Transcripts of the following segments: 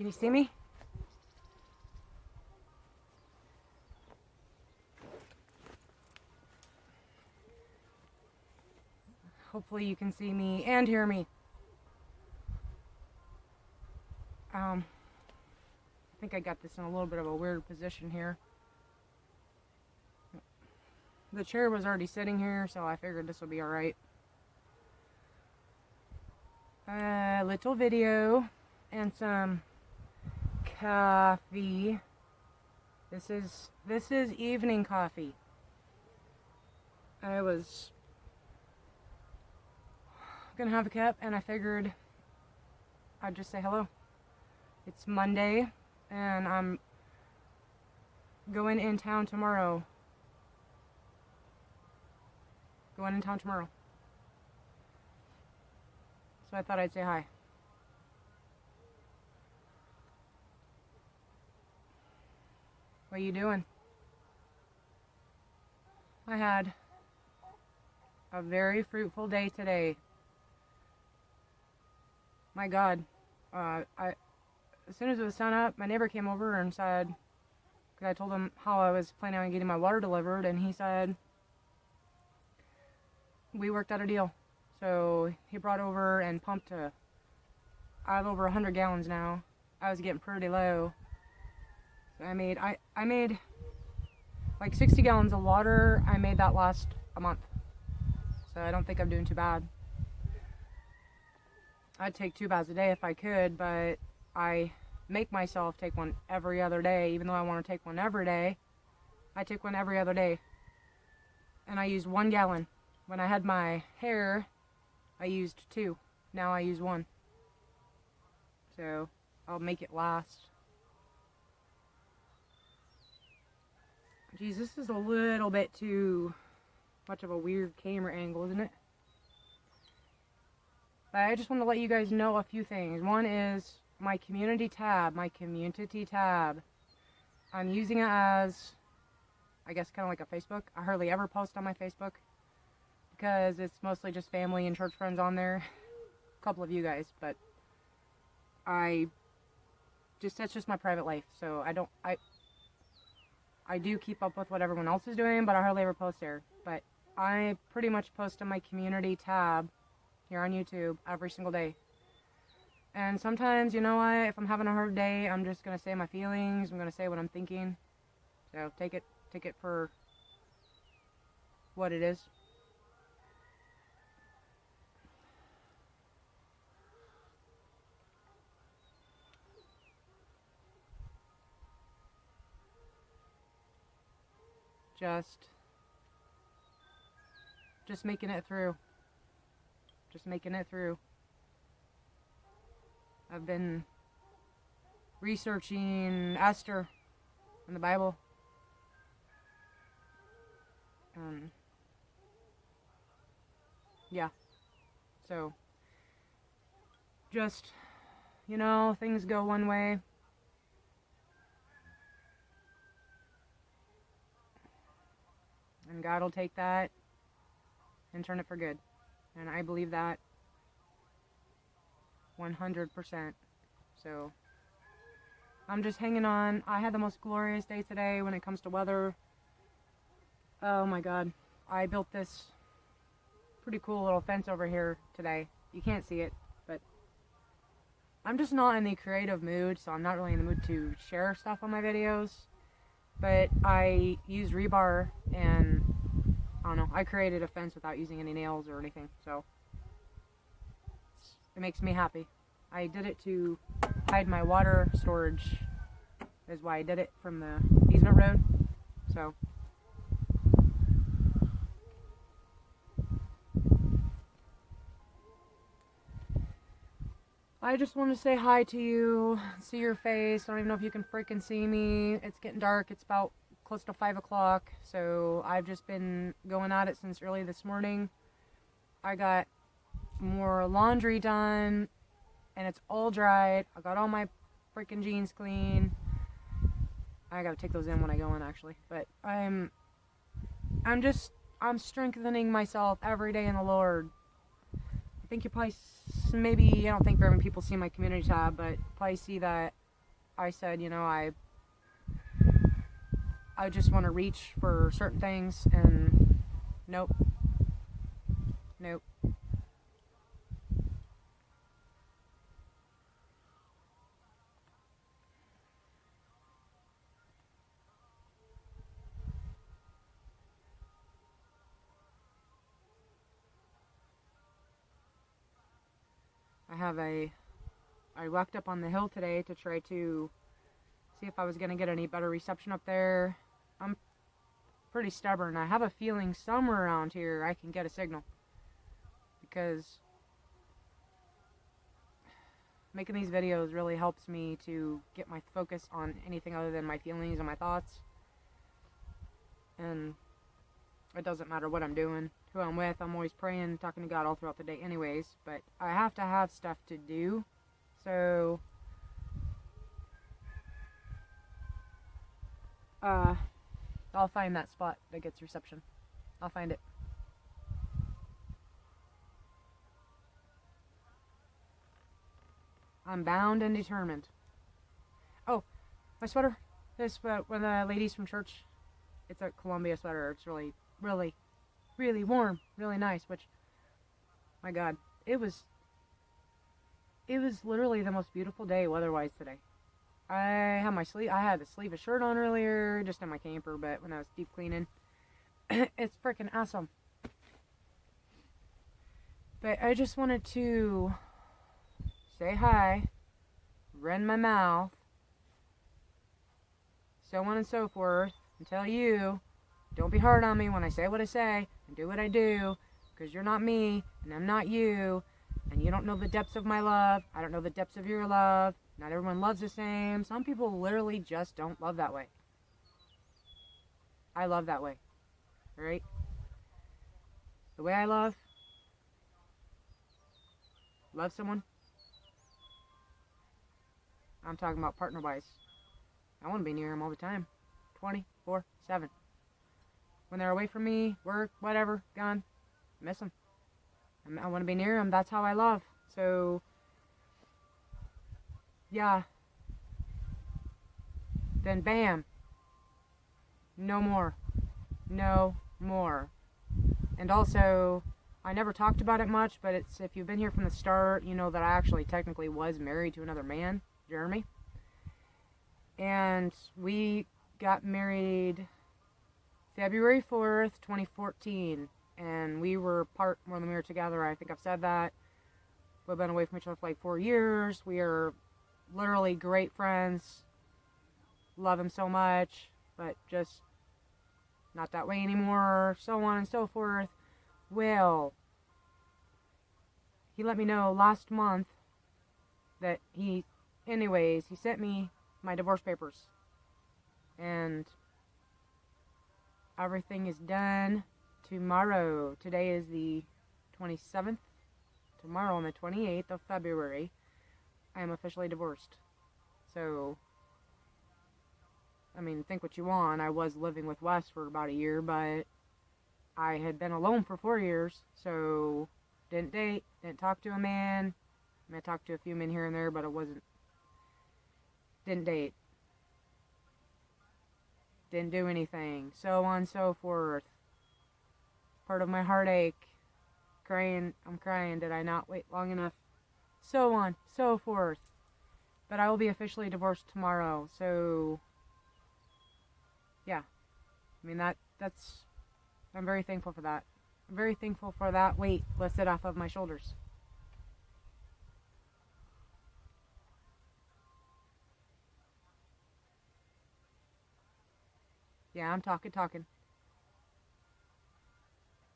Can you see me? Hopefully you can see me and hear me. I think I got this in a little bit of a weird position here. The chair was already sitting here, so I figured this will be alright. A little video and some coffee. This is evening coffee. I was gonna have a cup and I figured I'd just say hello. It's Monday and I'm going in town tomorrow. So I thought I'd say hi. What are you doing? I had a very fruitful day today. My God, as soon as it was sun up, my neighbor came over and said, because I told him how I was planning on getting my water delivered, and he said, we worked out a deal. So he brought over and pumped I have over 100 gallons now. I was getting pretty low. So I made like 60 gallons of water. I made that last a month. So I don't think I'm doing too bad. I'd take 2 baths a day if I could, but I make myself take one every other day. Even though I want to take one every day, I take one every other day. And I used 1 gallon. When I had my hair, I used 2. Now I use 1. So I'll make it last. Geez, this is a little bit too much of a weird camera angle, isn't it? But I just want to let you guys know a few things. One is my community tab. I'm using it as, I guess, kind of like a Facebook. I hardly ever post on my Facebook because it's mostly just family and church friends on there. A couple of you guys, but that's just my private life. So I do keep up with what everyone else is doing, but I hardly ever post there. But I pretty much post on my community tab here on YouTube every single day. And sometimes, you know what, if I'm having a hard day, I'm just going to say my feelings, I'm going to say what I'm thinking. So take it for what it is. Just making it through. I've been researching Esther in the Bible. Yeah. So, just, things go one way. And God will take that and turn it for good. And I believe that 100%. So I'm just hanging on. I had the most glorious day today when it comes to weather. Oh my God. I built this pretty cool little fence over here today. You can't see it, but I'm just not in the creative mood, so I'm not really in the mood to share stuff on my videos. But I use rebar and I don't know, I created a fence without using any nails or anything, so it makes me happy. I did it to hide my water storage, is why I did it, from the easement road. So I just want to say hi to you, see your face. I don't even know if you can freaking see me. It's getting dark. It's about close to 5 o'clock. So I've just been going at it since early this morning. I got more laundry done and it's all dried. I got all my freaking jeans clean. I gotta take those in when I go in, actually. But I'm strengthening myself every day in the Lord. I think you probably, maybe, I don't think very many people see my community tab, but probably see that I said, I just want to reach for certain things, and nope. I walked up on the hill today to try to see if I was going to get any better reception up there. I'm pretty stubborn. I have a feeling somewhere around here I can get a signal, because making these videos really helps me to get my focus on anything other than my feelings and my thoughts. And it doesn't matter what I'm doing, who I'm with. I'm always praying, talking to God all throughout the day anyways, but I have to have stuff to do. So I'll find that spot that gets reception. I'll find it. I'm bound and determined. Oh, my sweater. This one of the ladies from church. It's a Columbia sweater. It's really, really, really warm, really nice. Which, my God, it was literally the most beautiful day weather-wise today. I had the sleeveless shirt on earlier, just in my camper, but when I was deep cleaning, it's freaking awesome. But I just wanted to say hi, run my mouth, so on and so forth, and tell you, don't be hard on me when I say what I say and do what I do, because you're not me and I'm not you, and you don't know the depths of my love. I don't know the depths of your love. Not everyone loves the same. Some people literally just don't love that way. I love that way, right? The way I love someone, I'm talking about partner-wise. I want to be near them all the time, 24/7. When they're away from me, work, whatever, gone, miss them. I want to be near them. That's how I love. So, yeah. Then bam. No more. No more. And also, I never talked about it much, but it's, if you've been here from the start, you know that I actually technically was married to another man, Jeremy. And we got married February 4th, 2014. And we were apart more than we were together. I think I've said that. We've been away from each other for like 4 years. We are literally great friends. Love him so much, but just not that way anymore. So on and so forth. Well, he let me know last month that he sent me my divorce papers. And everything is done tomorrow. Today is the 27th. Tomorrow, on the 28th of February, I am officially divorced. So, I mean, think what you want. I was living with Wes for about a year, but I had been alone for 4 years, so didn't date, didn't talk to a man. I talked to a few men here and there, but didn't date. Didn't do anything, so on and so forth. Part of my heartache, I'm crying, did I not wait long enough? So on, so forth. But I will be officially divorced tomorrow, so, yeah. I mean, that's, I'm very thankful for that. I'm very thankful for that weight lifted off of my shoulders. Yeah, I'm talking.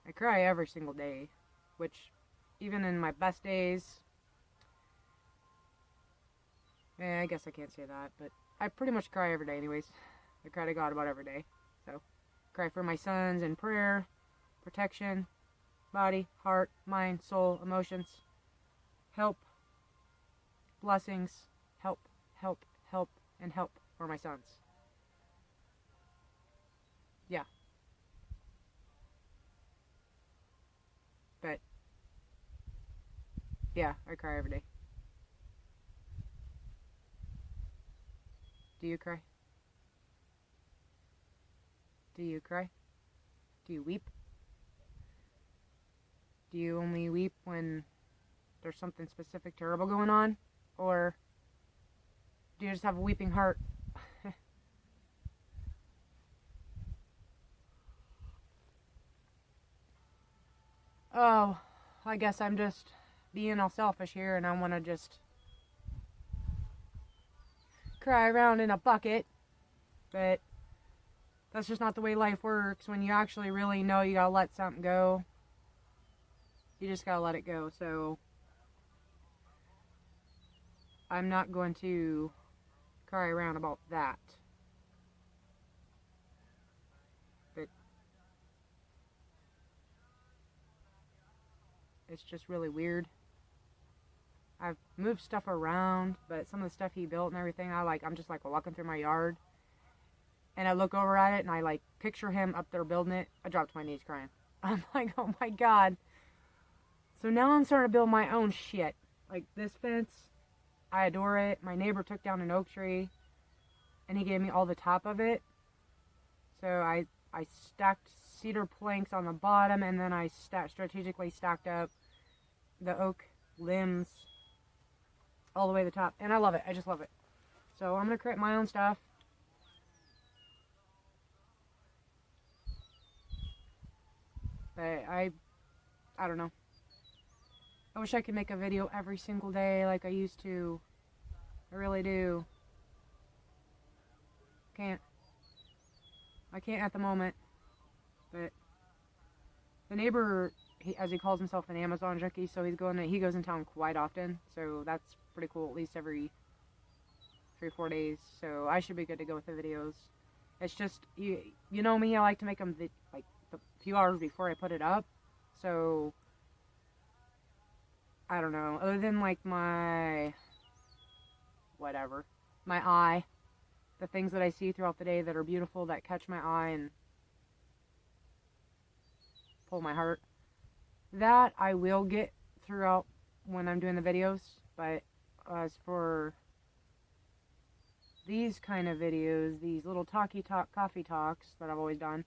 I cry every single day, which, even in my best days, I guess I can't say that, but I pretty much cry every day anyways. I cry to God about every day. So, cry for my sons in prayer, protection, body, heart, mind, soul, emotions, help, blessings, help, and help for my sons. Yeah. But, yeah, I cry every day. Do you cry? Do you cry? Do you weep? Do you only weep when there's something specific terrible going on? Or do you just have a weeping heart? Oh, I guess I'm just being all selfish here and I want to just cry around in a bucket. But that's just not the way life works. When you actually really know you gotta let something go, you just gotta let it go. So I'm not going to cry around about that. But it's just really weird. I've moved stuff around, but some of the stuff he built and everything, I'm just like walking through my yard and I look over at it and I like picture him up there building it. I dropped to my knees crying. I'm like, oh my God. So now I'm starting to build my own shit. Like this fence, I adore it. My neighbor took down an oak tree and he gave me all the top of it. So I stacked cedar planks on the bottom and then I strategically stacked up the oak limbs all the way to the top. And I love it. I just love it. So I'm going to create my own stuff. But I don't know. I wish I could make a video every single day like I used to. I really do. Can't. I can't at the moment. But the neighbor, as he calls himself, an Amazon junkie, so he goes in town quite often. So that's pretty cool. At least every 3 or 4 days. So I should be good to go with the videos. It's just you know me. I like to make them like a few hours before I put it up. So I don't know. Other than like my eye, the things that I see throughout the day that are beautiful, that catch my eye and pull my heart, that I will get throughout when I'm doing the videos. But as for these kind of videos, these little coffee talks that I've always done,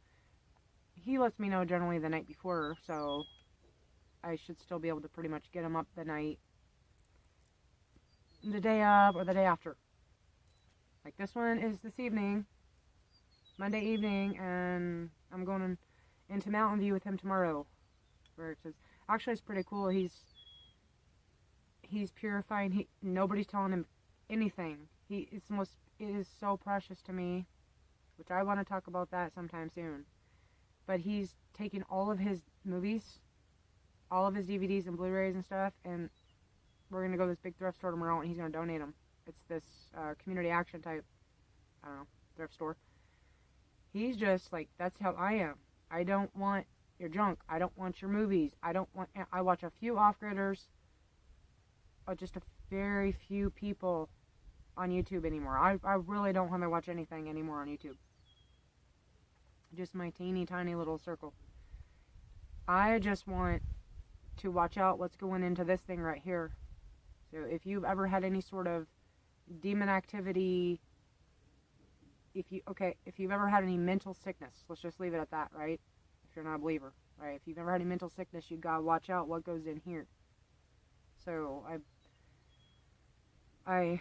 he lets me know generally the night before, so I should still be able to pretty much get them up the day of or the day after. Like this one is this evening, Monday evening, and I'm going into Mountain View with him tomorrow. Where it says, actually it's pretty cool. He's purifying. Nobody's telling him anything. It is so precious to me, which I want to talk about that sometime soon. But he's taking all of his movies, all of his DVDs and Blu-rays and stuff, and we're going to go to this big thrift store tomorrow and he's going to donate them. It's this community action type, I don't know, thrift store. He's just like, that's how I am. I don't want your junk. I don't want your movies. I watch a few off-gridders, just a very few people on YouTube anymore. I really don't want to watch anything anymore on YouTube. Just my teeny tiny little circle. I just want to watch out what's going into this thing right here. So if you've ever had any sort of demon activity, if you've ever had any mental sickness, let's just leave it at that, right? If you're not a believer, right? If you've ever had any mental sickness, you gotta watch out what goes in here. So I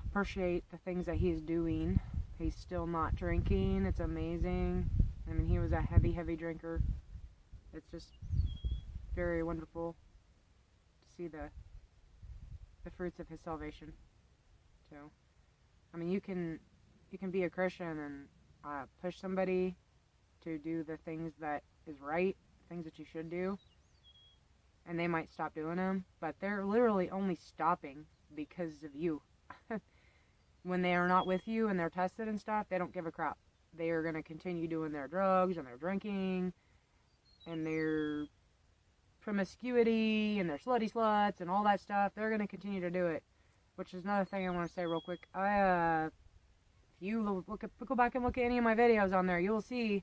appreciate the things that he's doing. He's still not drinking. It's amazing. I mean, he was a heavy drinker. It's just very wonderful to see the fruits of his salvation. So, I mean, you can be a Christian and push somebody to do the things that is right, things that you should do, and they might stop doing them, but they're literally only stopping because of you. When they are not with you and they're tested and stuff, they don't give a crap. They are going to continue doing their drugs and their drinking and their promiscuity and their slutty sluts and all that stuff. They're going to continue to do it, which is another thing I want to say real quick. If you go back and look at any of my videos on there, you will see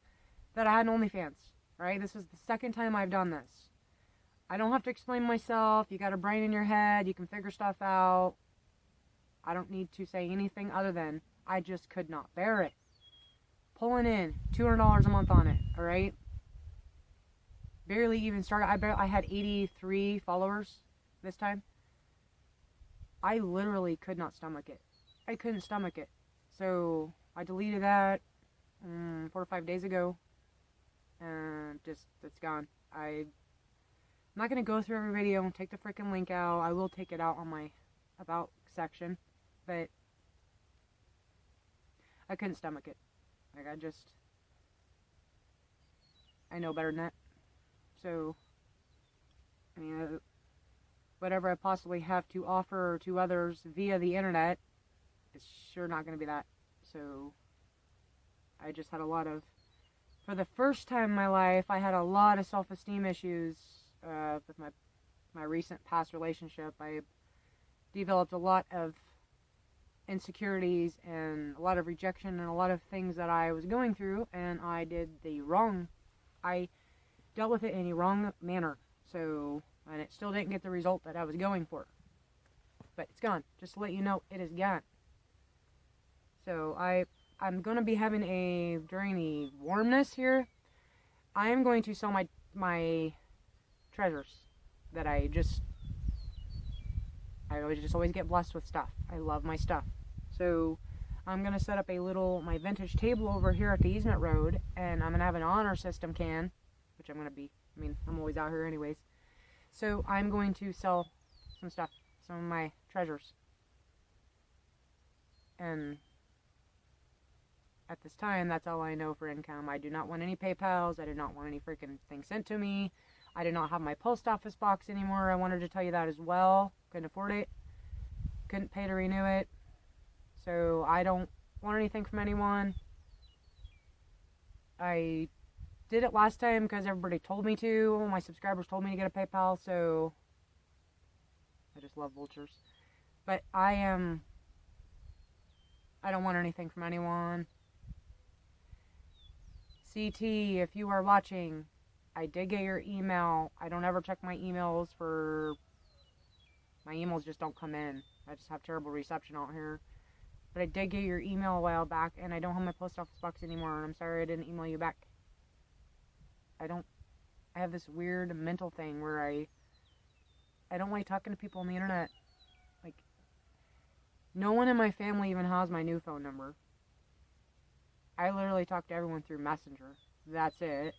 that I had an OnlyFans, right? This is the second time I've done this. I don't have to explain myself. You got a brain in your head. You can figure stuff out. I don't need to say anything other than I just could not bear it. Pulling in $200 a month on it, alright? Barely even started. I had 83 followers this time. I literally could not stomach it. I couldn't stomach it. So I deleted that 4 or 5 days ago. And just, it's gone. I'm not going to go through every video and take the freaking link out. I will take it out on my about section. But I couldn't stomach it. Like, I know better than that. So, I mean, whatever I possibly have to offer to others via the internet is sure not going to be that. So, I just had for the first time in my life, I had a lot of self-esteem issues with my recent past relationship. I developed a lot of insecurities and a lot of rejection and a lot of things that I was going through, and I dealt with it in a wrong manner. So, and it still didn't get the result that I was going for. But it's gone. Just to let you know, it is gone. So I'm going to be having during the warmness here, I am going to sell my treasures that I always get blessed with stuff. I love my stuff. So I'm going to set up my vintage table over here at the easement road, and I'm going to have an honor system can, which I'm always out here anyways. So I'm going to sell some stuff, some of my treasures. And at this time, that's all I know for income. I do not want any PayPals. I do not want any freaking thing sent to me. I do not have my post office box anymore. I wanted to tell you that as well. Couldn't afford it. Couldn't pay to renew it. So I don't want anything from anyone. I did it last time because everybody told me to. My subscribers told me to get a PayPal, so I just love vultures. But I don't want anything from anyone. CT, if you are watching, I did get your email. I don't ever check my emails my emails just don't come in. I just have terrible reception out here. But I did get your email a while back, and I don't have my post office box anymore, and I'm sorry I didn't email you back. I have this weird mental thing where I don't like talking to people on the internet. Like, no one in my family even has my new phone number. I literally talk to everyone through Messenger. That's it.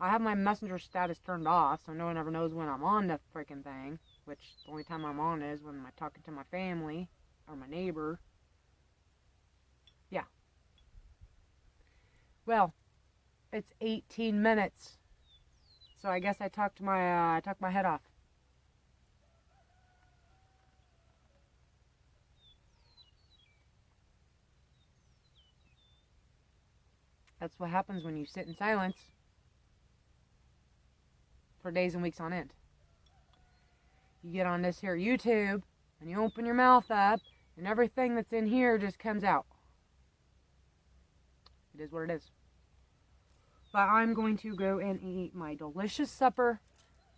I have my Messenger status turned off, so no one ever knows when I'm on the freaking thing. Which, the only time I'm on is when I'm talking to my family or my neighbor. Yeah. Well, it's 18 minutes. So I guess I talked my head off. That's what happens when you sit in silence for days and weeks on end. You get on this here YouTube, and you open your mouth up, and everything that's in here just comes out. It is what it is. But I'm going to go and eat my delicious supper,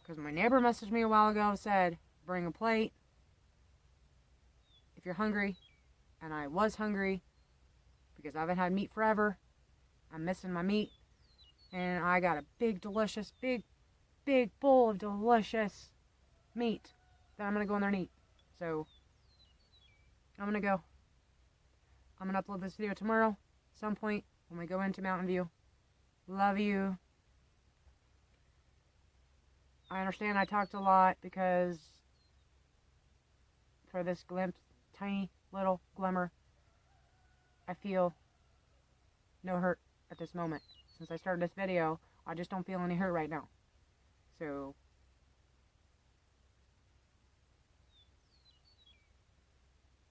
because my neighbor messaged me a while ago, said, bring a plate if you're hungry. And I was hungry, because I haven't had meat forever. I'm missing my meat. And I got a big bowl of delicious meat that I'm going to go in there and eat. So, I'm going to go. I'm going to upload this video tomorrow, some point, when we go into Mountain View. Love you. I understand I talked a lot because for this glimpse, tiny little glimmer, I feel no hurt at this moment. Since I started this video, I just don't feel any hurt right now. So,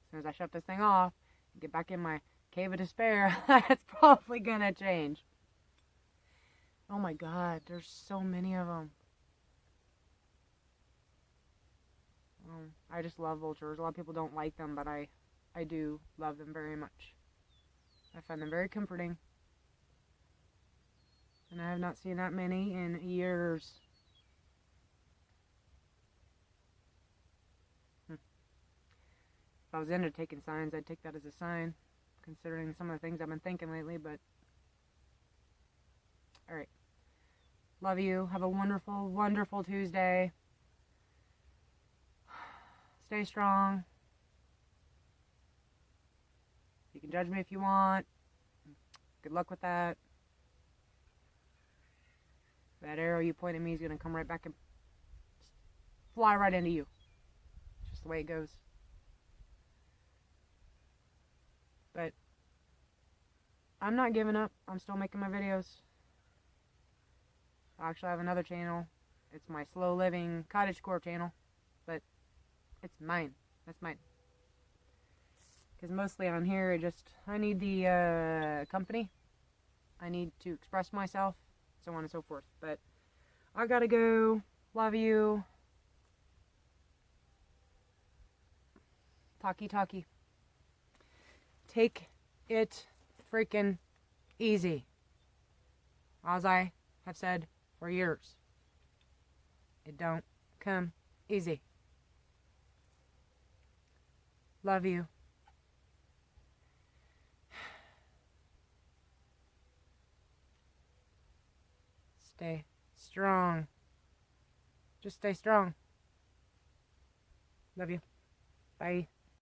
as soon as I shut this thing off and get back in my cave of despair, that's probably gonna change. Oh my God, there's so many of them. I just love vultures. A lot of people don't like them, but I do love them very much. I find them very comforting. And I have not seen that many in years. If I was into taking signs, I'd take that as a sign. considering some of the things I've been thinking lately, but alright. Love you. Have a wonderful, wonderful Tuesday. Stay strong. You can judge me if you want. Good luck with that. That arrow you point at me is going to come right back and fly right into you. It's just the way it goes. But I'm not giving up. I'm still making my videos. I actually have another channel. It's my slow living cottagecore channel. But it's mine. That's mine. Because mostly on here, I need the company. I need to express myself. So on and so forth. But I gotta go. Love you. Talkie. Take it freaking easy. As I have said for years, it don't come easy. Love you. Stay strong. Just stay strong. Love you. Bye.